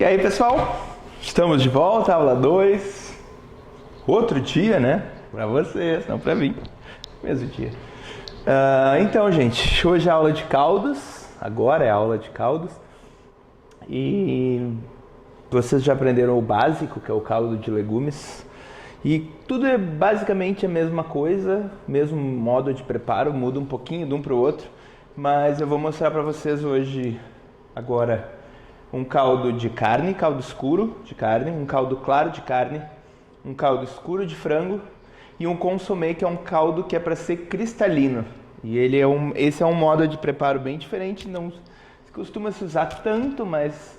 E aí, pessoal, estamos de volta, aula 2. Outro dia, né? Para vocês, não para mim. Mesmo dia. Então, gente, hoje é a aula de caldos. Agora é a aula de caldos. E vocês já aprenderam o básico, que é o caldo de legumes. E tudo é basicamente a mesma coisa, mesmo modo de preparo, muda um pouquinho de um para o outro. Mas eu vou mostrar para vocês hoje, agora, um caldo de carne, caldo escuro de carne, um caldo claro de carne, um caldo escuro de frango e um consomé, que é um caldo que é para ser cristalino. E esse é um modo de preparo bem diferente, não costuma se usar tanto, mas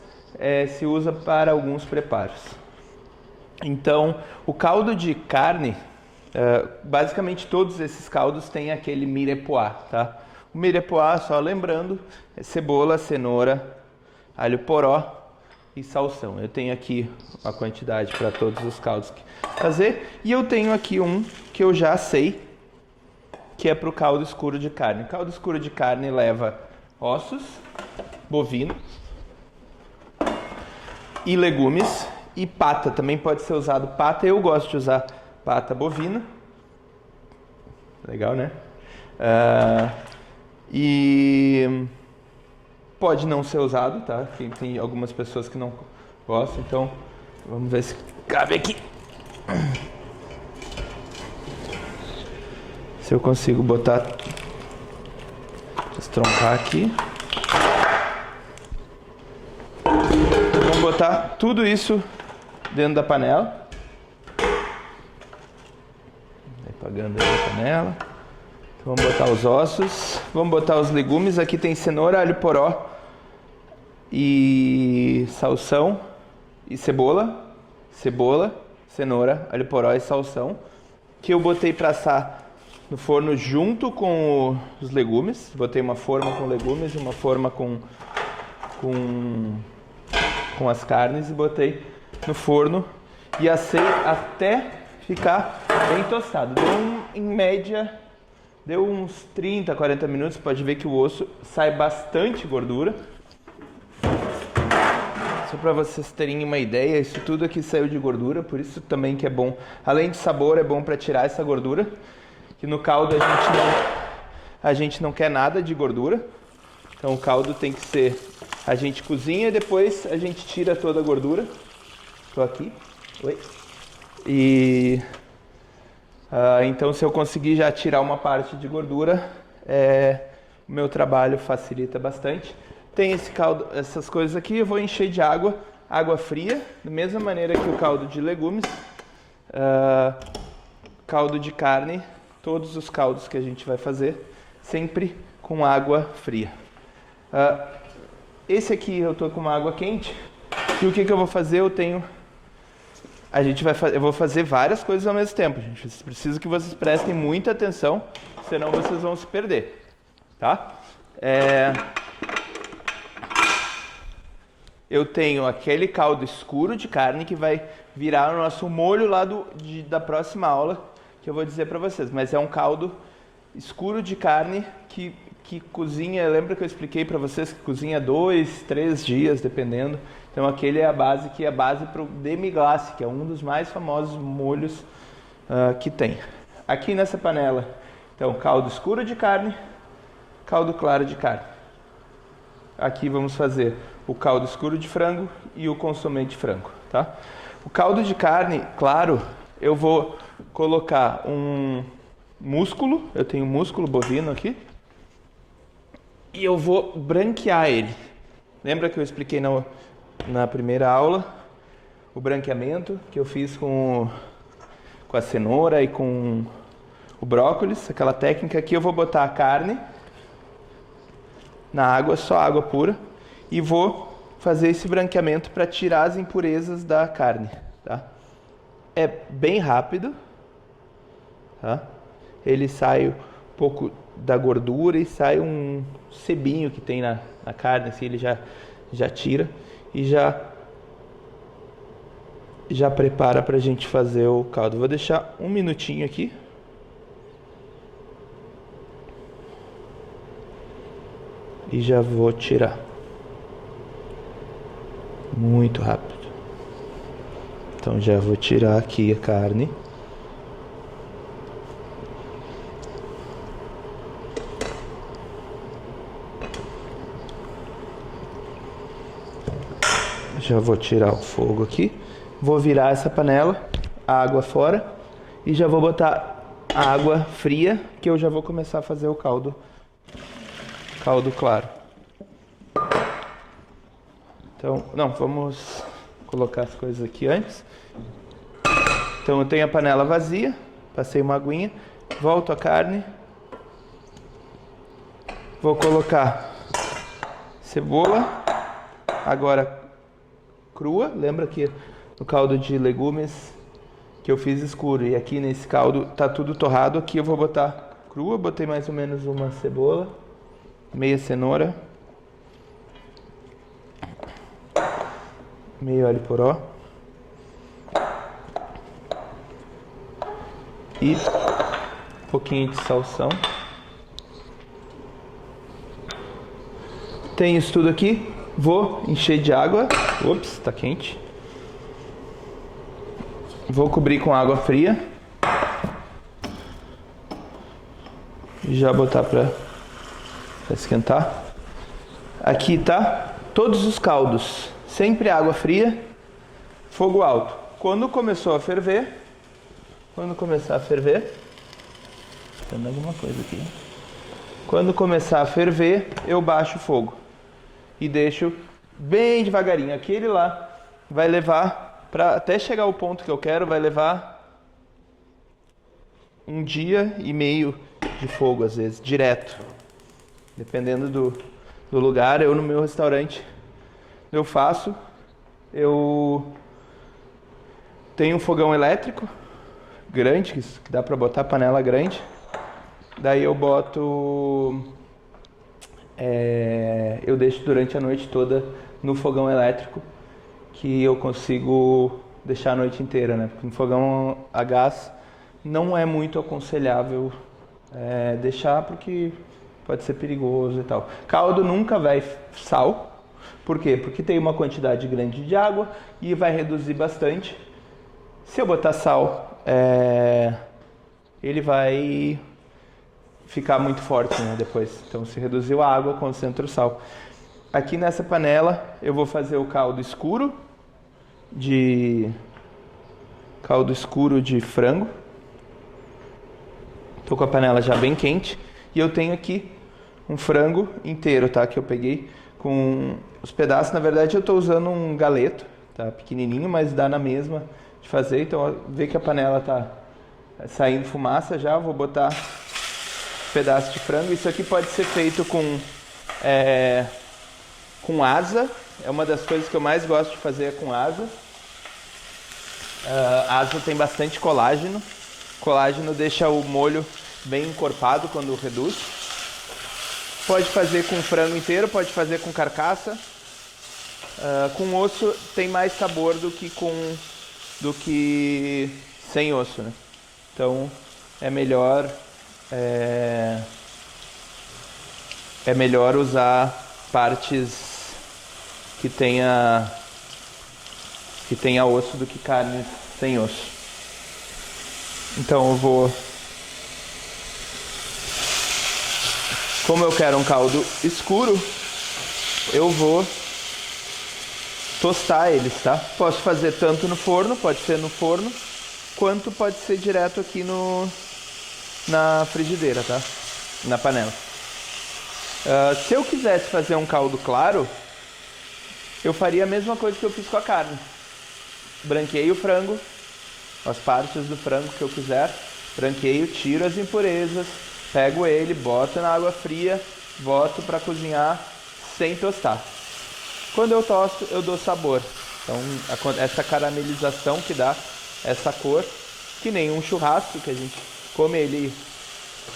se usa para alguns preparos. Então, o caldo de carne, basicamente todos esses caldos têm aquele mirepoix, tá? O mirepoix, só lembrando, é cebola, cenoura, alho poró e salsão. Eu tenho aqui a quantidade para todos os caldos que fazer. E eu tenho aqui um que eu já sei, que é para o caldo escuro de carne. O caldo escuro de carne leva ossos bovinos e legumes e pata. Também pode ser usado pata. Eu gosto de usar pata bovina. Legal, né? E pode não ser usado, tá? Tem algumas pessoas que não gostam, então vamos ver se cabe aqui. Se eu consigo botar, estroncar aqui. Vamos botar tudo isso dentro da panela. Apagando aí a panela. Então, vamos botar os ossos, vamos botar os legumes. Aqui tem cenoura, alho poró e salsão e cebola, cenoura, alho poró e salsão, que eu botei para assar no forno junto com os legumes. Botei uma forma com legumes e uma forma com as carnes e botei no forno e assei até ficar bem tostado. Em média, deu uns 30, 40 minutos. Pode ver que o osso sai bastante gordura. Só para vocês terem uma ideia, isso tudo aqui saiu de gordura, por isso também que é bom. Além de sabor, é bom para tirar essa gordura. Que no caldo a gente não quer nada de gordura. Então o caldo tem que ser... A gente cozinha e depois a gente tira toda a gordura. Tô aqui. Oi. E... então, se eu conseguir já tirar uma parte de gordura, o meu trabalho facilita bastante. Tem esse caldo, essas coisas aqui, eu vou encher de água fria, da mesma maneira que o caldo de legumes, caldo de carne, todos os caldos que a gente vai fazer, sempre com água fria. Esse aqui eu tô com uma água quente, e o que eu vou fazer? Eu vou fazer várias coisas ao mesmo tempo, gente. Preciso que vocês prestem muita atenção, senão vocês vão se perder, tá? Eu tenho aquele caldo escuro de carne que vai virar o nosso molho lá da próxima aula, que eu vou dizer para vocês. Mas é um caldo escuro de carne que cozinha, lembra que eu expliquei para vocês que cozinha 2, 3 dias, dependendo. Então aquele é a base para o demi-glace, que é um dos mais famosos molhos que tem. Aqui nessa panela, então, caldo escuro de carne, caldo claro de carne. Aqui vamos fazer o caldo escuro de frango e o consomé de frango, tá? O caldo de carne, claro, eu vou colocar um músculo, eu tenho um músculo bovino aqui, e eu vou branquear ele. Lembra que eu expliquei na primeira aula o branqueamento que eu fiz com a cenoura e com o brócolis, aquela técnica aqui? Eu vou botar a carne na água, só água pura, e vou fazer esse branqueamento para tirar as impurezas da carne, tá? É bem rápido, tá? Ele sai um pouco da gordura e sai um sebinho que tem na carne, assim, ele já tira e já prepara pra gente fazer o caldo. Vou deixar um minutinho aqui. E já vou tirar. Muito rápido. Então já vou tirar aqui a carne. Já vou tirar o fogo aqui. Vou virar essa panela, a água fora, e já vou botar a água fria, que eu já vou começar a fazer o caldo claro. Então, não, vamos colocar as coisas aqui antes. Então eu tenho a panela vazia, passei uma aguinha, volto a carne. Vou colocar cebola, agora crua, lembra que no caldo de legumes que eu fiz escuro, e aqui nesse caldo tá tudo torrado, aqui eu vou botar crua, botei mais ou menos uma cebola, meia cenoura, meio alho poró e um pouquinho de salsão. Tenho isso tudo aqui, vou encher de água. Ops, tá quente. Vou cobrir com água fria. E já botar pra esquentar. Aqui tá todos os caldos. Sempre água fria, fogo alto. Quando começar a ferver, tendo alguma coisa aqui. Quando começar a ferver, eu baixo o fogo e deixo bem devagarinho. Aquele lá vai levar, até chegar ao ponto que eu quero, vai levar 1 dia e meio de fogo, às vezes, direto. Dependendo do lugar. Eu, no meu restaurante, eu tenho um fogão elétrico grande, que dá pra botar panela grande. Daí eu boto... eu deixo durante a noite toda no fogão elétrico, que eu consigo deixar a noite inteira, né? Porque no fogão a gás não é muito aconselhável deixar, porque pode ser perigoso e tal. Caldo nunca vai sal. Por quê? Porque tem uma quantidade grande de água e vai reduzir bastante. Se eu botar sal, ele vai ficar muito forte, né, depois. Então, se reduziu a água, concentra o sal. Aqui nessa panela eu vou fazer o caldo escuro de frango. Tô com a panela já bem quente e eu tenho aqui um frango inteiro, tá? Que eu peguei com os pedaços. Na verdade eu tô usando um galeto, tá? Pequenininho, mas dá na mesma de fazer. Então, ó, vê que a panela tá saindo fumaça já. Vou botar pedaço de frango. Isso aqui pode ser feito com asa. É uma das coisas que eu mais gosto de fazer com asa. Asa tem bastante colágeno. Colágeno deixa o molho bem encorpado quando reduz. Pode fazer com frango inteiro, pode fazer com carcaça. Com osso tem mais sabor do que sem osso, né? Então é melhor usar partes que tenha osso do que carne sem osso. Então eu vou, como eu quero um caldo escuro, eu vou tostar eles, tá? Posso fazer tanto no forno, pode ser no forno, quanto pode ser direto aqui na frigideira, tá? Na panela. Se eu quisesse fazer um caldo claro, eu faria a mesma coisa que eu fiz com a carne. Branqueio o frango, as partes do frango que eu quiser, branqueio, tiro as impurezas, pego ele, boto na água fria, boto para cozinhar sem tostar. Quando eu tosto, eu dou sabor. Então, essa caramelização que dá essa cor, que nem um churrasco que a gente come, ele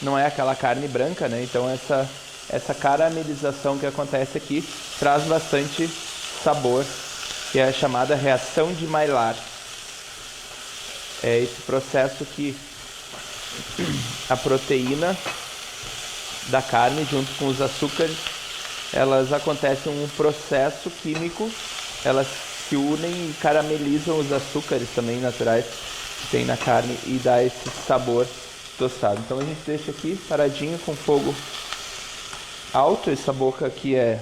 não é aquela carne branca, né? Então, essa caramelização que acontece aqui traz bastante sabor, que é a chamada reação de Maillard. É esse processo que a proteína da carne, junto com os açúcares, elas acontecem um processo químico elas se unem e caramelizam os açúcares também naturais que tem na carne e dá esse sabor tostado. Então a gente deixa aqui paradinho com fogo alto. Essa boca aqui é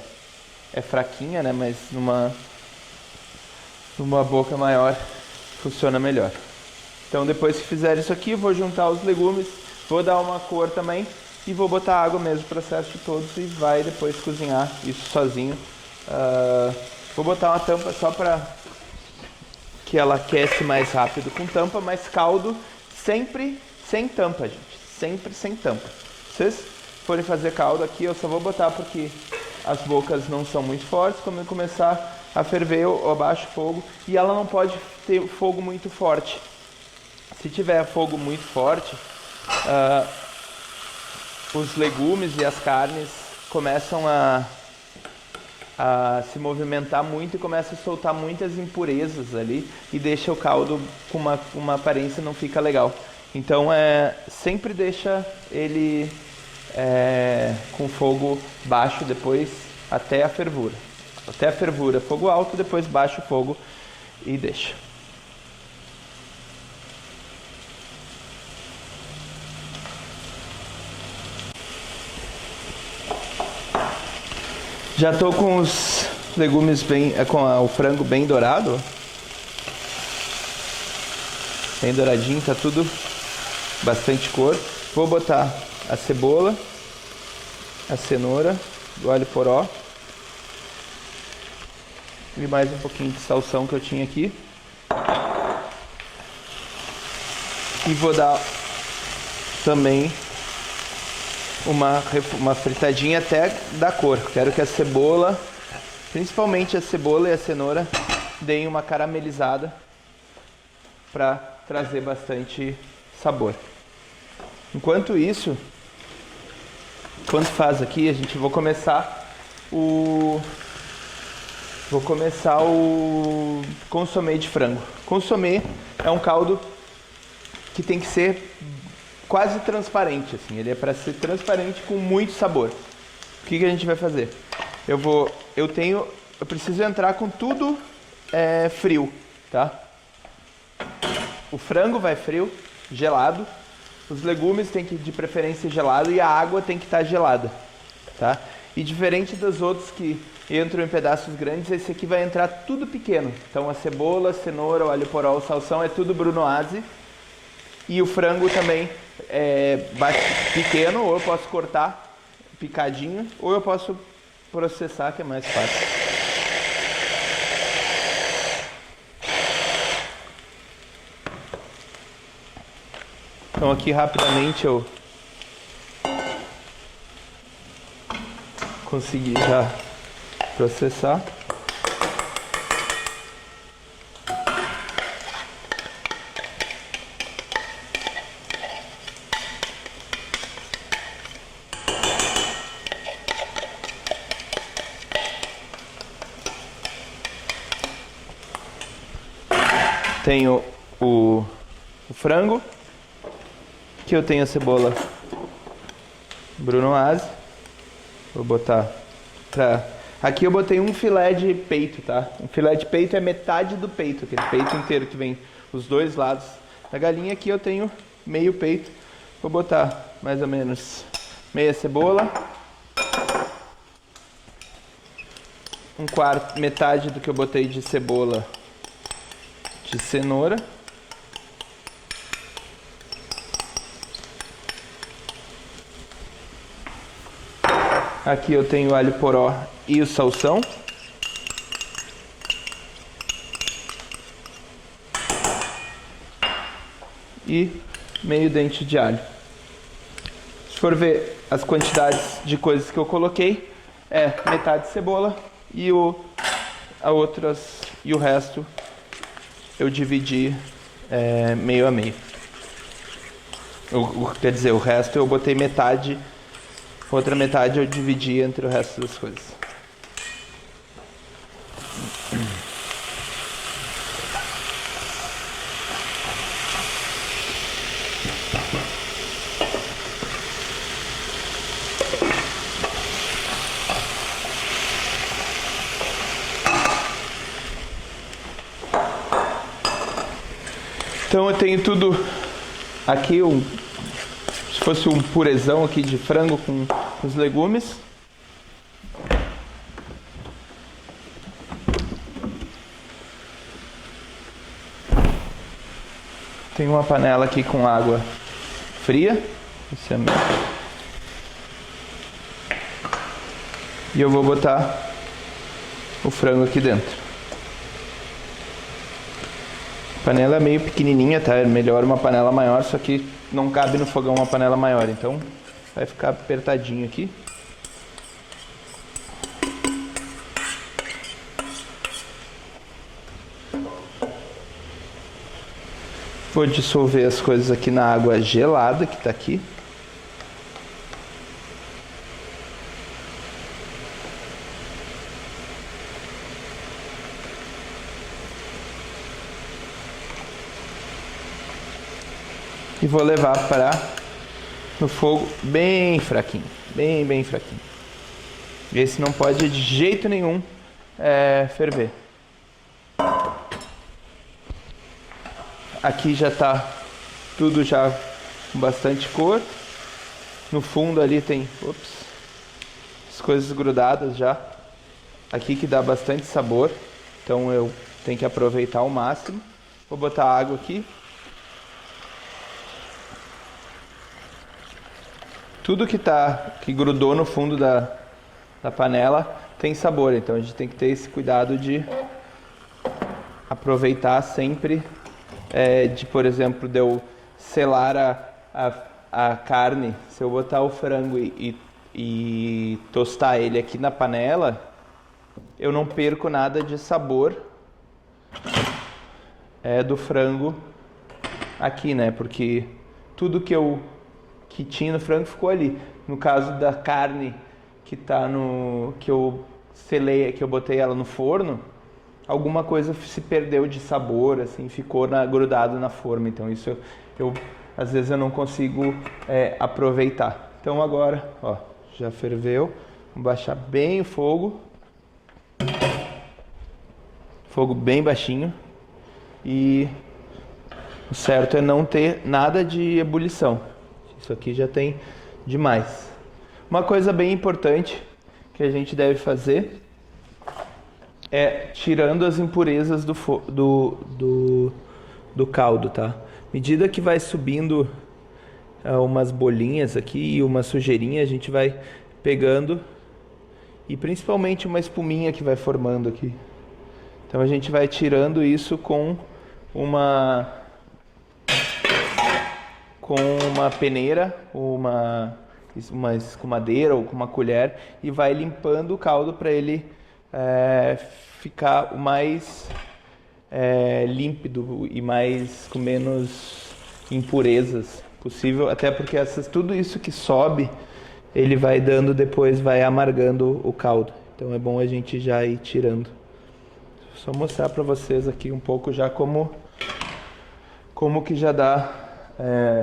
fraquinha, né? Mas numa boca maior funciona melhor. Então depois que fizer isso aqui, vou juntar os legumes, vou dar uma cor também e vou botar água mesmo, o processo de todos, e vai depois cozinhar isso sozinho. Vou botar uma tampa só para que ela aquece mais rápido com tampa, mas caldo sempre sem tampa, gente. Sempre sem tampa. Se vocês forem fazer caldo aqui, eu só vou botar porque as bocas não são muito fortes. Quando começar a ferver, eu abaixo o fogo e ela não pode ter fogo muito forte. Se tiver fogo muito forte, os legumes e as carnes começam a se movimentar muito e começa a soltar muitas impurezas ali e deixa o caldo com uma aparência, não fica legal. Então sempre deixa ele com fogo baixo depois até a fervura. Até a fervura, fogo alto, depois baixa o fogo e deixa. Já tô com os legumes com o frango bem dourado. Bem douradinho, tá tudo bastante cor. Vou botar a cebola, a cenoura, o alho poró e mais um pouquinho de salsão que eu tinha aqui. E vou dar também uma fritadinha até dar cor. Quero que a cebola, principalmente a cebola e a cenoura, deem uma caramelizada para trazer bastante sabor. Enquanto isso, enquanto faz aqui, vou começar o consomê de frango. Consomê é um caldo que tem que ser quase transparente, assim. Ele é para ser transparente com muito sabor. O que a gente vai fazer? Eu preciso entrar com tudo frio, tá? O frango vai frio, gelado. Os legumes tem que de preferência gelado e a água tem que estar gelada, tá? E diferente dos outros que entram em pedaços grandes, esse aqui vai entrar tudo pequeno. Então a cebola, a cenoura, o alho poró, o salsão é tudo brunoise. E o frango também pequeno, ou eu posso cortar picadinho, ou eu posso processar, que é mais fácil. Então aqui rapidamente eu consegui já processar. Tenho o frango, que eu tenho a cebola brunoise. Vou botar aqui eu botei um filé de peito, tá? Um filé de peito é metade do peito, aquele peito inteiro que vem os dois lados da galinha. Aqui eu tenho meio peito. Vou botar mais ou menos meia cebola, metade do que eu botei de cebola, de cenoura. Aqui eu tenho o alho poró e o salsão. E meio dente de alho. Se for ver as quantidades de coisas que eu coloquei, metade de cebola e o resto eu dividi meio a meio. Quer dizer, o resto eu botei metade, outra metade eu dividi entre o resto das coisas. Então eu tenho tudo aqui, se fosse um purezão aqui de frango com os legumes. Tem uma panela aqui com água fria. Esse é meu. E eu vou botar o frango aqui dentro. A panela é meio pequenininha, tá? É melhor uma panela maior, só que não cabe no fogão uma panela maior. Então vai ficar apertadinho aqui. Vou dissolver as coisas aqui na água gelada que está aqui. E vou levar para no fogo bem fraquinho, bem fraquinho. Esse não pode de jeito nenhum ferver. Aqui já está tudo já com bastante cor. No fundo ali tem as coisas grudadas já. Aqui que dá bastante sabor. Então eu tenho que aproveitar ao máximo. Vou botar água aqui. Tudo que grudou no fundo da panela tem sabor. Então a gente tem que ter esse cuidado de aproveitar sempre. Por exemplo, de eu selar a carne, se eu botar o frango e tostar ele aqui na panela, eu não perco nada de sabor do frango aqui, né? Porque tudo que tinha no frango ficou ali. No caso da carne que eu selei, que eu botei ela no forno, alguma coisa se perdeu de sabor, assim, ficou grudado na forma. Então isso às vezes eu não consigo aproveitar. Então agora, ó, já ferveu. Vamos baixar bem o fogo. Fogo bem baixinho. E o certo é não ter nada de ebulição. Isso aqui já tem demais. Uma coisa bem importante que a gente deve fazer tirando as impurezas do caldo, tá? À medida que vai subindo umas bolinhas aqui e uma sujeirinha, a gente vai pegando, e principalmente uma espuminha que vai formando aqui. Então a gente vai tirando isso com uma peneira, uma escumadeira ou com uma colher, e vai limpando o caldo para ele ficar o mais límpido e com menos impurezas possível, até porque tudo isso que sobe, ele vai depois vai amargando o caldo. Então é bom a gente já ir tirando. Só mostrar para vocês aqui um pouco já como que já dá.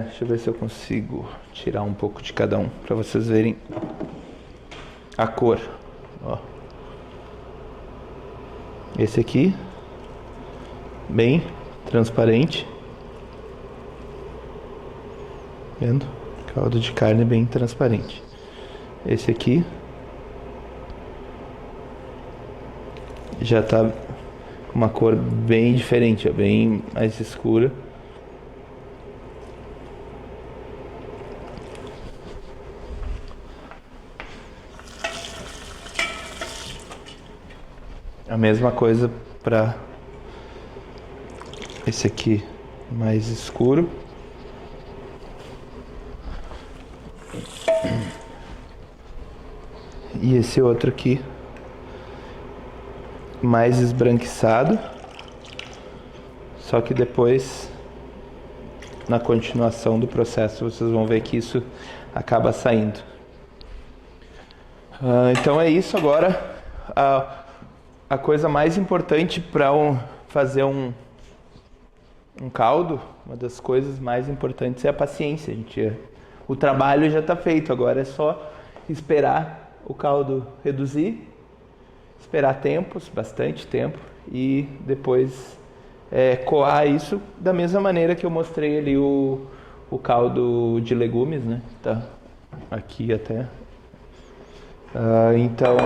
Deixa eu ver se eu consigo tirar um pouco de cada um para vocês verem a cor. Ó. Esse aqui, bem transparente. Vendo? Caldo de carne bem transparente. Esse aqui já tá com uma cor bem diferente, bem mais escura. A mesma coisa para esse aqui mais escuro. E esse outro aqui mais esbranquiçado. Só que depois, na continuação do processo, vocês vão ver que isso acaba saindo. Então é isso agora. A coisa mais importante para fazer um caldo, uma das coisas mais importantes é a paciência. O trabalho já está feito, agora é só esperar o caldo reduzir, esperar bastante tempo, e depois coar isso da mesma maneira que eu mostrei ali o caldo de legumes, né? Tá aqui até. Então,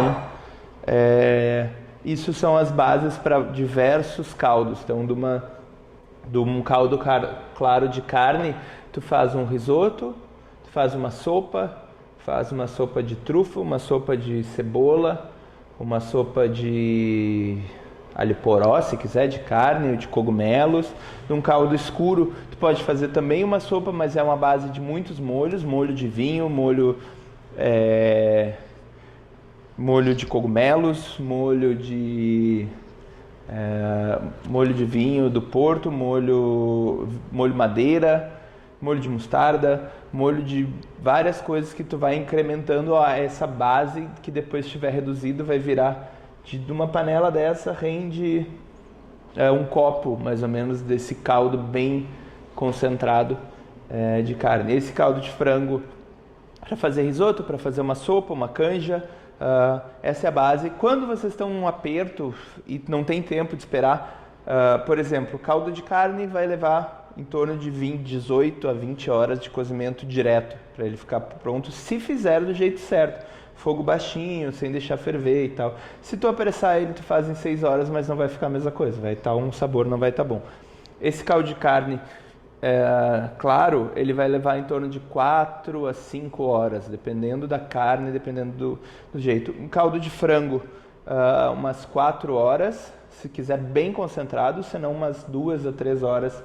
isso são as bases para diversos caldos. Então, de um caldo claro de carne, tu faz um risoto, tu faz uma sopa de trufa, uma sopa de cebola, uma sopa de alho poró, se quiser, de carne ou de cogumelos. De um caldo escuro, tu pode fazer também uma sopa, mas é uma base de muitos molhos, molho de vinho, molho de cogumelos, molho de vinho do Porto, molho madeira, molho de mostarda, molho de várias coisas que tu vai incrementando essa base que depois estiver reduzido vai virar de uma panela dessa rende um copo mais ou menos desse caldo bem concentrado de carne. Esse caldo de frango para fazer risoto, para fazer uma sopa, uma canja, essa é a base. Quando vocês estão num aperto e não tem tempo de esperar, por exemplo, caldo de carne vai levar em torno de 18 a 20 horas de cozimento direto, para ele ficar pronto, se fizer do jeito certo. Fogo baixinho, sem deixar ferver e tal. Se tu apressar ele, tu faz em 6 horas, mas não vai ficar a mesma coisa. Vai estar um sabor, não vai estar bom. Esse caldo de carne, claro, ele vai levar em torno de 4 a 5 horas, dependendo da carne, dependendo do jeito. Um caldo de frango, umas 4 horas, se quiser bem concentrado, senão umas 2 a 3 horas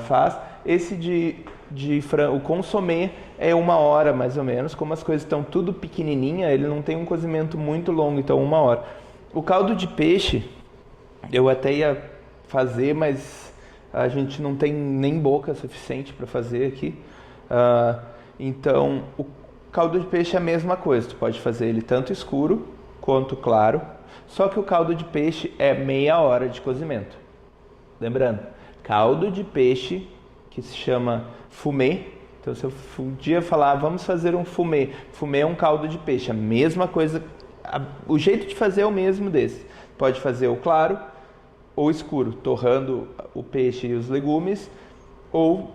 faz. Esse de frango, o consomê é 1 hora mais ou menos. Como as coisas estão tudo pequenininha, ele não tem um cozimento muito longo, então 1 hora. O caldo de peixe, eu até ia fazer, mas a gente não tem nem boca suficiente para fazer aqui. Então, o caldo de peixe é a mesma coisa. Tu pode fazer ele tanto escuro quanto claro. Só que o caldo de peixe é meia hora de cozimento. Lembrando, caldo de peixe que se chama fumê. Então, se eu um dia falar, vamos fazer um fumê. Fumê é um caldo de peixe. A mesma coisa, o jeito de fazer é o mesmo desse. Pode fazer o claro ou escuro, torrando o peixe e os legumes, ou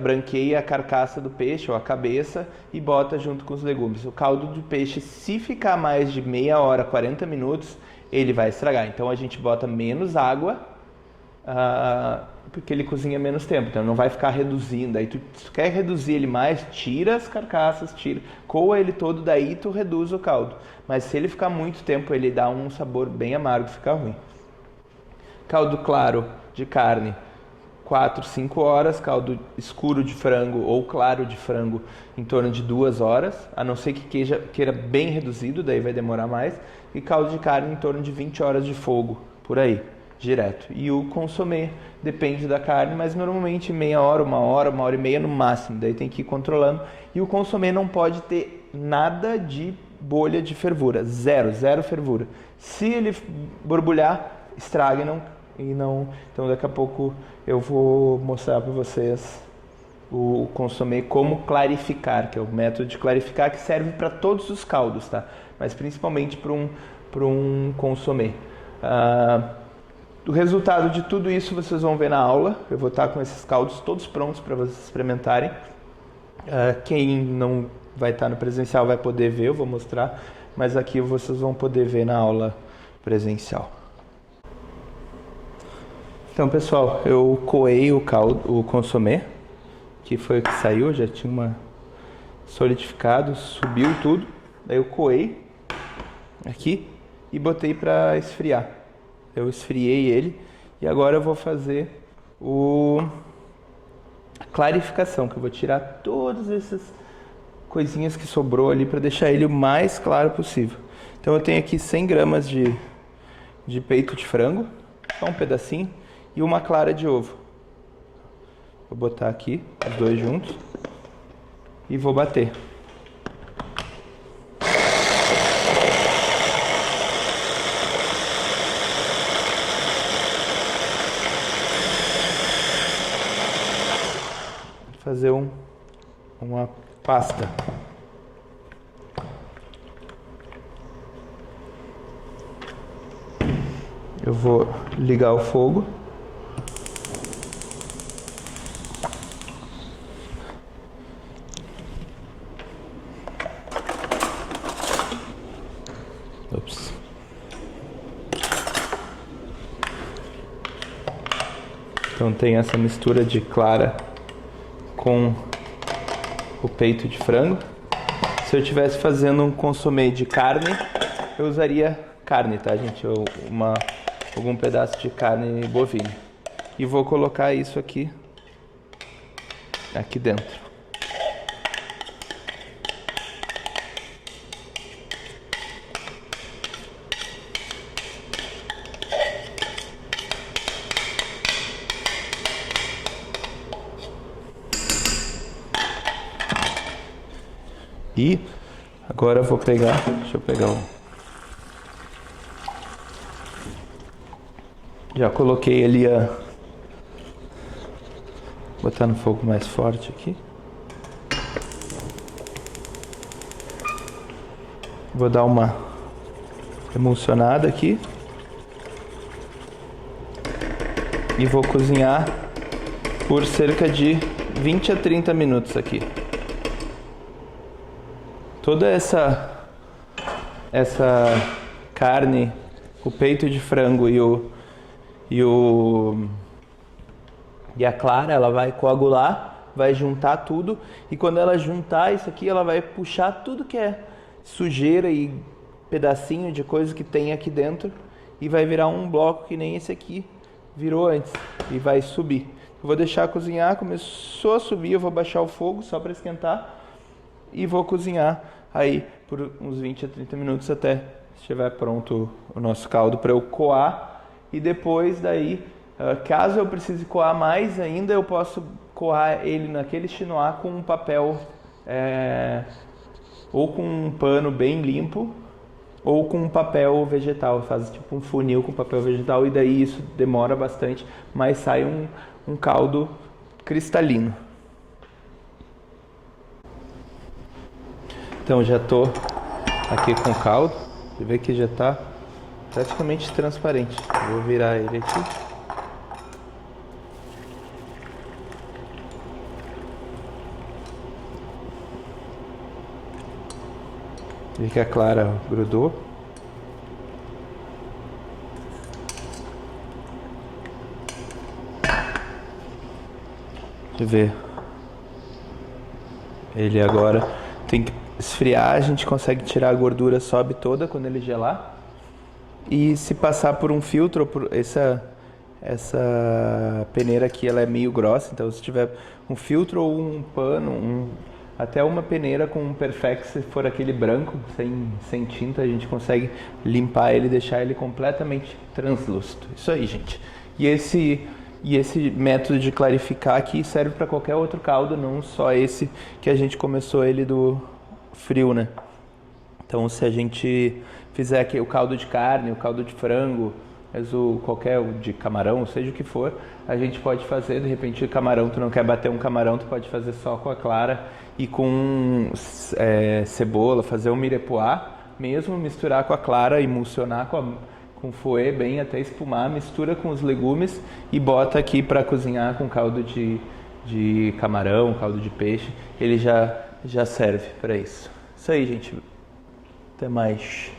branqueia a carcaça do peixe ou a cabeça e bota junto com os legumes. O caldo de peixe, se ficar mais de meia hora, 40 minutos, ele vai estragar. Então a gente bota menos água, porque ele cozinha menos tempo, então não vai ficar reduzindo. Aí se tu quer reduzir ele mais, tira as carcaças, coa ele todo, daí tu reduz o caldo. Mas se ele ficar muito tempo, ele dá um sabor bem amargo, fica ruim. Caldo claro de carne, 4, 5 horas. Caldo escuro de frango ou claro de frango, em torno de 2 horas. A não ser que queira bem reduzido, daí vai demorar mais. E caldo de carne em torno de 20 horas de fogo, por aí, direto. E o consomê depende da carne, mas normalmente meia hora, 1 hora, 1 hora e meia no máximo. Daí tem que ir controlando. E o consomê não pode ter nada de bolha de fervura, zero fervura. Se ele borbulhar, estraga e não. Então daqui a pouco eu vou mostrar para vocês o consomê, como clarificar, que é o método de clarificar que serve para todos os caldos, tá? Mas principalmente para um consomê. O resultado de tudo isso vocês vão ver na aula. Eu vou estar com esses caldos todos prontos para vocês experimentarem. Quem não vai estar no presencial vai poder ver, eu vou mostrar, mas aqui vocês vão poder ver na aula presencial. Então, pessoal, eu coei o consomê, que foi o que saiu, já tinha solidificado, subiu tudo. Daí eu coei aqui e botei para esfriar. Eu esfriei ele e agora eu vou fazer a clarificação, que eu vou tirar todas essas coisinhas que sobrou ali para deixar ele o mais claro possível. Então eu tenho aqui 100 gramas de peito de frango, só um pedacinho, e uma clara de ovo. Vou botar aqui os dois juntos e vou bater. Fazer uma pasta. Eu vou ligar o fogo. Então tem essa mistura de clara com o peito de frango. Se eu estivesse fazendo um consomê de carne, eu usaria carne, tá, gente? Algum pedaço de carne bovina. E vou colocar isso aqui dentro. E agora eu vou pegar, deixa eu pegar já coloquei ali botar no fogo mais forte aqui. Vou dar uma emulsionada aqui. E vou cozinhar por cerca de 20 a 30 minutos aqui. Toda essa carne, o peito de frango e a clara, ela vai coagular, vai juntar tudo, e quando ela juntar isso aqui, ela vai puxar tudo que é sujeira e pedacinho de coisa que tem aqui dentro e vai virar um bloco que nem esse aqui virou antes e vai subir. Eu vou deixar cozinhar, começou a subir, eu vou baixar o fogo só para esquentar e vou cozinhar aí por uns 20 a 30 minutos até estiver pronto o nosso caldo para eu coar. E depois daí, caso eu precise coar mais ainda, eu posso coar ele naquele chinois com um papel ou com um pano bem limpo ou com um papel vegetal. Faz tipo um funil com papel vegetal e daí isso demora bastante, mas sai um caldo cristalino. Então já estou aqui com o caldo, você vê que já está praticamente transparente. Vou virar ele aqui. Vê que a clara grudou. Deixa eu ver. Ele agora tem que esfriar, a gente consegue tirar a gordura, sobe toda quando ele gelar. E se passar por um filtro, essa peneira aqui ela é meio grossa, então se tiver um filtro ou um pano, até uma peneira com um Perfex, se for aquele branco, sem tinta, a gente consegue limpar ele e deixar ele completamente translúcido. Isso aí, gente. E esse método de clarificar aqui serve para qualquer outro caldo, não só esse que a gente começou ele do frio, né? Então, se a gente fizer aqui o caldo de carne, o caldo de frango, mas qualquer de camarão, seja o que for, a gente pode fazer, de repente, camarão, tu não quer bater um camarão, tu pode fazer só com a clara e com cebola, fazer um mirepoix, mesmo misturar com a clara, emulsionar com fouet bem até espumar, mistura com os legumes e bota aqui para cozinhar com caldo de camarão, caldo de peixe, ele já serve para isso. Isso aí, gente. Até mais.